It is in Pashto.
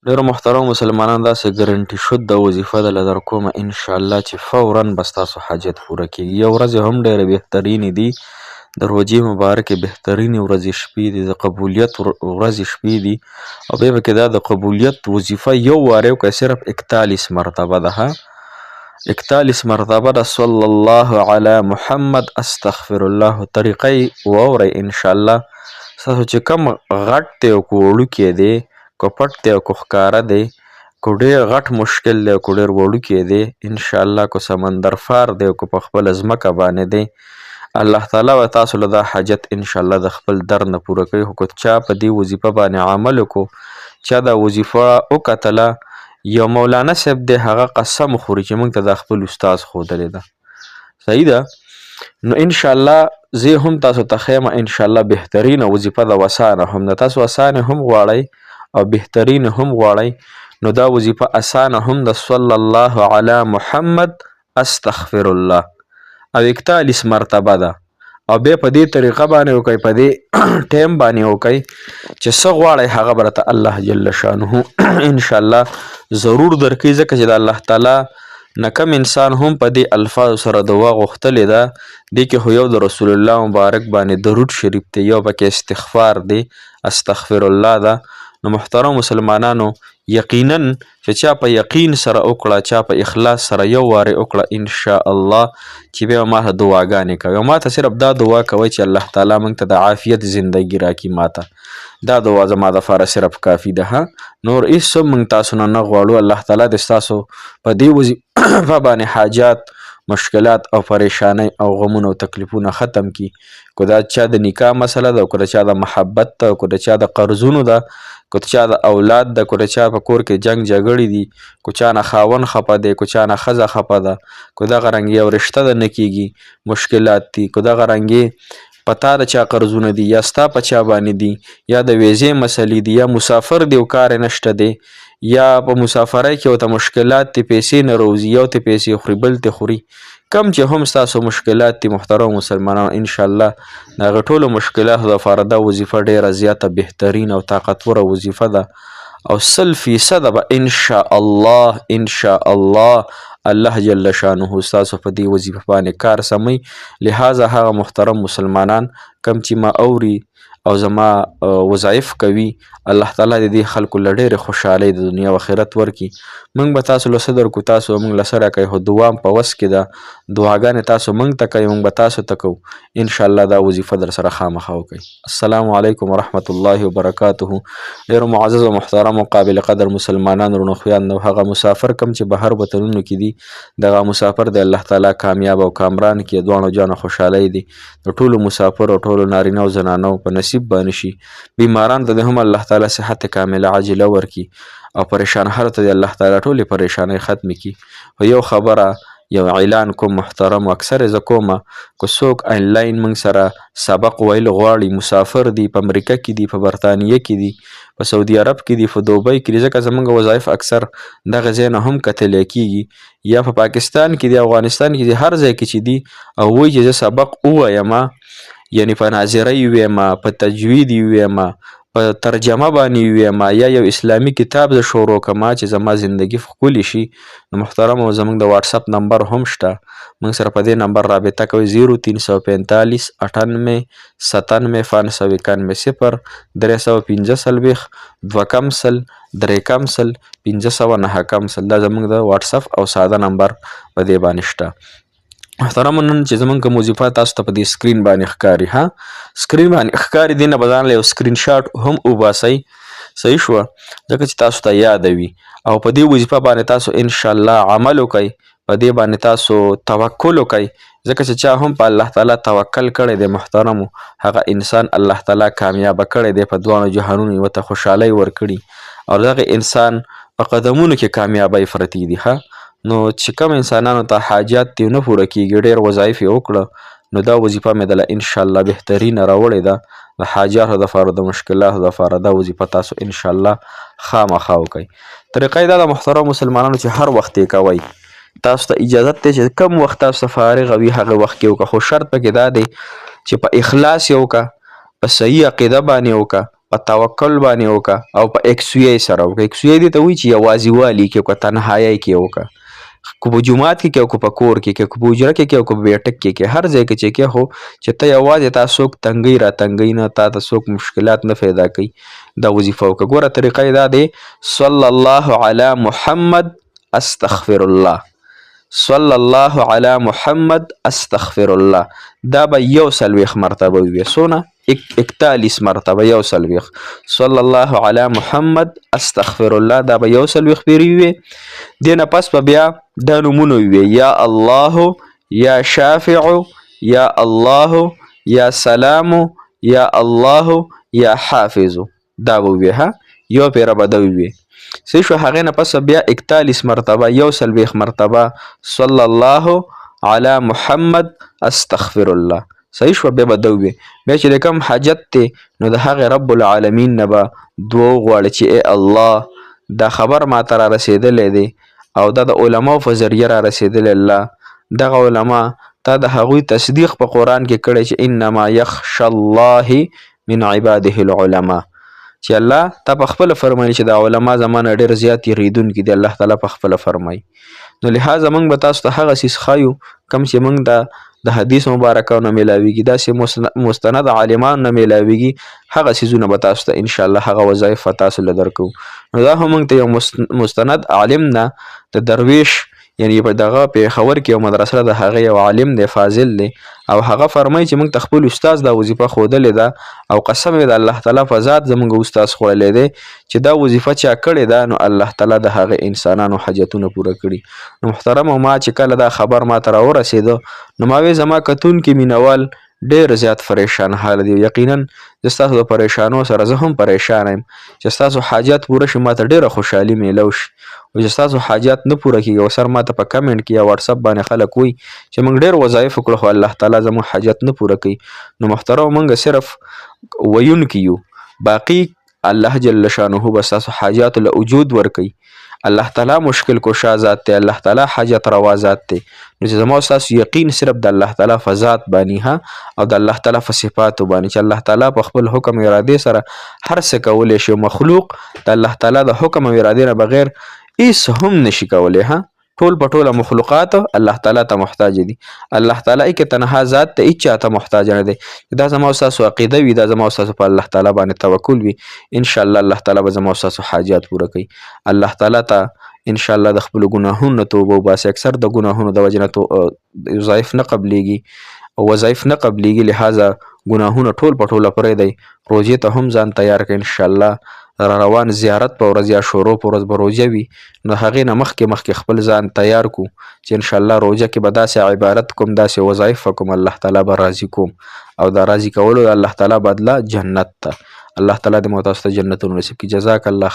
ډیرو محترم مسلمانانو داسې ګرنټي شده وظیفه ده در کومه انشاءالله چې فورا به ستاسو حاجت پوره کیږي. یو ورځې هم ډیرې بهترینې دي، د روژې مبارکې بهترینې ورځې شپې دي، د قبولیت ورځې شپې دي، او بیا پکې دا د قبولیت وظیفه یو واری وکړئ صرف 41 مرتبه ده. 41 مرتبه ده صلی الله علی محمد استغفر الله طریقه یې واورئ انشاءالله. ستاسو چې کوم غټ دی او که وړوکی دی، که پټ دی او که ښکاره دی، که ډېر غټ مشکل دی او که ډېر وړوکی دی، انشاءالله که سمندرفار دی او که په خپله ځمکه باندې دی، الله تعالی به تاسو له دا حاجت انشاءالله د خپل درد نه پوره کوي. خو که چا په دې وظیفه باندې عمل وکړو، چا دا وظیفه وکتله، یو مولانا صاحب دی هغه قسم خوري چې موږ ته دا خپل استاد ښودلې ده. صحیح ده؟ نو انشاءالله زه هم تاسو ته ښیم انشاءالله بهترینه وظیفه ده، اسانه هم ده. تاسو اسانه هم غواړئ او بهترین هم غواړئ، نو دا وظیفه اسانه هم د صلی الله علی محمد استغفر الله او 41 مرتبه ده. او بیا په دې طریقه باندې وکئ، په دې ټیم باندې وکئ چې څه غواړئ هغه به راته الله جل شانه انشاءالله ضرور درکوي. ځکه چې د الله تعالی نه کم انسان هم په دې الفاظو سره دعا غوښتلې ده. دې کې خو یو د رسول الله مبارک باندې درود شریف دی، یو پکې استغفار دی، استغفر الله ده. نو محترم مسلمانانو یقینا چې چا په یقین سره وکړه، چا په اخلاص سره یو وارې وکړه انشاءالله چې بیا ما ته دعاګانې کوي. او ما ته صرف دا دعا کوئ چې الله تعالی موږ ته د عافیت زندګي راکړي. ما ته دا دعا زما دپاره صرف کافي ده. نور هېڅ څه موږ تاسو نه غواړو. الله تعالی دې ستاسو په دې وظیفه باندې حاجات، مشکلات او پریشانی او غمونه او تکلیفونه ختم کی. که دا چا د نکاح مسله ده، که د چا د محبت ده، که د چا د قرضونو ده، که د چا د اولاد ده، که د چا په کور کې جنگ جګړې دي، که چا نه خاوند خفه دی، که چا نه ښځه خفه ده، که دغه رنګې یو رشته ده نه کیږي، مشکلات دي، که دغه رنګې په تا د چا قرضونه دي، یا ستا په چا باندې دي، یا د ویزې مسلې دي، یا مسافر دی او کار نشته دی، یا په مسافرۍ کې ورته مشکلات دي، پیسې نه روزي، یو ته پیسې خوري بل ته خوري، کم چې هم ستاسو مشکلات دي محترم مسلمانانو انشاءالله د هغې ټولو مشکلاتو دپاره دا وظیفه ډېره زیاته بهترین او طاقتوره وظیفه ده، او 100% به انشاءالله الله جل شانه ستاسو په دې وظیفه باندې کار سموي. لہذا هغه محترم مسلمانان کم چې ما اوري او زما وظایف کوي، الله تعالی د دې خلکو له ډېرې خوشحالۍ د دنیا او آخرت ورکړي. موږ به تاسو له څه درکړو، تاسو موږ له څه راکوئ، خو دعا هم په وس کې ده. دعاګانې تاسو موږ ته کوئ، موږ به تاسو ته کوو. انشاءالله دا وظیفه در سره خامخا وکړئ. السلام علیکم ورحمة الله وبرکاته. ډېرو معزز او محترم او قابل قدر مسلمانان ورونو خویندو، هغه مسافر کم چې بهر وطنونو کې دي، دغه مسافر د الله تعالی کامیاب او کامران کړي، دواړو جانو خوشحالۍ دي د ټولو مسافر او ټولو نارینه او زنانو په نصیب باندې شي. بیماران ته هم الله تعالی صحت کامله عاجله ورکړي، او پریشان حال ته الله تعالی ټولې پریشانۍ ختم کړي. خو یو خبره، یو اعلان کوم محترم، اکثر زه کومه، که څوک آنلاین موږ سره سبق ویل غواړي، مسافر دي، په امریکا کې دي، په برطانیه کې دي، په سعودي عرب کې دي، په دوبۍ کې دي، ځکه زموږ وظایف اکثر دغه ځای نه هم کتلی کېږي، یا په پاکستان کې دي، افغانستان کې دي، هر ځای کې چې دي، او وایي چې زه سبق ووایمه، یعنی په ناظره یې ویمه، په تجوید یې ویمه، په ترجمه باندې ویمه، یا یو اسلامي کتاب زه شروع کړمه چې زما زندګي ښکلې شي، نو محترمو زموږ د واټساپ نمبر هم شته، موږ سره په دې نمبر رابطه کوئ 0345 98 97 591 0345 2 509 دا زموږ د واټساپ او ساده نمبر په دې باندې شته. محترمو نن چې زموږ کوم وظیفه تاسو ته په دې سکرین باندې ښکاري، سکرین باندې ښکاري، دې نه به ځان له یو سکرین شاټ هم وباسئ. صحیح شوه؟ ځکه چې تاسو ته یاده وي، او په دې وظیفه باندې تاسو انشاءالله عمل وکئ، په دې باندې تاسو توکل وکئ، ځکه چې چا هم په الله تعالی توکل کړی دی محترمو، هغه انسان الله تعالی کامیابه کړی دی، په دواړو جهانونو یې ورته خوشحالۍ ورکړي، او دغه انسان په قدمونو کې کامیابۍ پرتې دي. نو چې کوم انسانانو ته حاجات دې نه پوره کېږي، ډېر وظایف یې وکړه، نو دا وظیفه مې دله انشاءالله بهترینه راوړې ده د حاجاتو دپاره، د مشکلاتو دپاره. دا وظیفه تاسو انشاءالله خامخا وکئ. طریقه یې دا ده محترم مسلمانانو چې هر وخت یې کوئ، تاسو ته اجازت دی چې کم وخت تاسو فارغه وي هغه وخت کې وکړه، خو شرط پکې دا دی چې په اخلاص یې وکړه، په صحیح عقیده باندې وکړه، په توکل باندې وکړه او په یکسویۍ سره وکړه. یکسویۍ دې ته وایي چې یوازې والي کې وکړه، تنهایۍ کې وکړه. که په جومات کې او که په کور کې که په حجره کې او که په بیټک کې هر ځای کې چې خو چې ته یوازې تا څوک تنګۍ را تنګۍ نه، تا ته څوک مشکلات نه پیدا کوي، دا وظیفه وکړه. ګوره طریقه یې دا دی: صلی الله علی محمد استغفر الله، صلی الله علی محمد استغفر الله. دا به 41 مرتبه وي. څونه؟ 41 مرتبه، 41. صلی الله علی محمد استغفر الله دا به 41 پیری وي. دې نه پس به بیا دا نومونه وي: یا الله، یا شافع، یا الله، یا سلام، یا الله، یا حافظ. دا به وي. ها، یو پیره به دا وي. صحیح شو. هغې نه پس بیا 41 مرتبه، 41 مرتبه صلی الله علی محمد استغفر الله. صحیح شو. بیا به دا وي. بیا چې د کوم حاجت دی نو د هغې رب العالمین نه به دعا وغواړه چې ای الله دا خبر ما ته را رسېدلی دی او دا د علماو په ذریعه را رسېدلی. الله دغه علما تا د هغوی تصدیق په قرآن کې کړی چې انما یخشى الله من عباده العلماء، چې الله تا په خپله فرمایي چې د علما زما نه ډېر زیات یریدونکي دي. الله تعالی په خپله فرمایي. نو لهذا موږ به تاسو ته هغه څیز ښایو کوم چې موږ د حدیث مبارکو نه میلاویږي، داسې مستند عالمانو نه میلاویږي، هغه څیزونه به تاسو ته انشاءالله هغه وظایف تاسو له درکوو. نو دا هم موږ ته یو مستند عالم نه د درویش یعنی په دغه پېښور کې یو مدرسه د هغه یو عالم دی، فاضل دی، او هغه فرمایي چې موږ ته خپل استاد دا وظیفه ښودلې ده او قسم یې د الله تعالی په ذات زموږ استاد خوړلی دی چې دا وظیفه چا کړې ده نو الله تعالی د هغه انسانانو حاجتونه پوره کړي. نو محترمو، ما چې کله دا خبر ما ته راورسېده نو ما وی زما کتونکي مینوال ډېر زیات پریشان حال دی. یقینا زه ستاسو د پریشانو سره زه هم پریشان یم چې ستاسو حاجات پوره شي، ما ته ډېره خوشحالي میلو شي. او چې ستاسو حاجات نه پوره کېږي او سر ما ته په کمنټ کې یا واتساپ باندې خلک وایي چې موږ ډېر وظایف وکړو خو الله تعالی زموږ حاجت نه پوره کوي. نو محترم، موږ صرف ویونکي یو، باقي الله جل شانه به ستاسو حاجاتو له وجود ورکوي. الله تعالی مشکل کشا ذات دی، الله تعالی حاجت روا ذات دی. نو چې زما ستاسو یقین صرف د الله تعالی په ذات باندې ها او د الله تعالی په صفاتو باندې چې الله تعالی په خپل حکم ارادې سره هر څه کولی شي. مخلوق د الله تعالی د حکم او ارادې نه بغیر هیڅ هم نشي کولی. ها، ټول په ټوله مخلوقات الله تعالی ته محتاج دي. الله تعالی کې تنها ذات ته هیڅ چاته محتاج نه دی. دا زما ستاسو عقیده وي، دا زما ستاسو په الله تعالی باندې توکل وي، انشاءالله الله تعالی به زما ستاسو حاجات پوره کوي. الله تعالی ته انشاءالله د خپلو ګناهونو نه توبه وباسي. اکثر د ګناهونو د وجې نه وظایف نه قبلیږي او وظایف نه قبلیږي، لهذا ګناهونه ټول په ټوله پرېږدئ. روژې ته هم ځان تیار کړئ. انشاءالله را روان زیارت په ورځ یا شروع په ورځ به روژه وي، نو هغې نه مخکې خپل ځان تیار کړو چې انشاءالله روژه کې به داسې عبادت کوم، داسې وظایف کوم، الله تعالی به راضي کوم او دا راضي کولو د الله تعالی بدله جنت ته. الله تعالی دې مو تاسو ته جنتونه نصیب کړي. جزاک الله.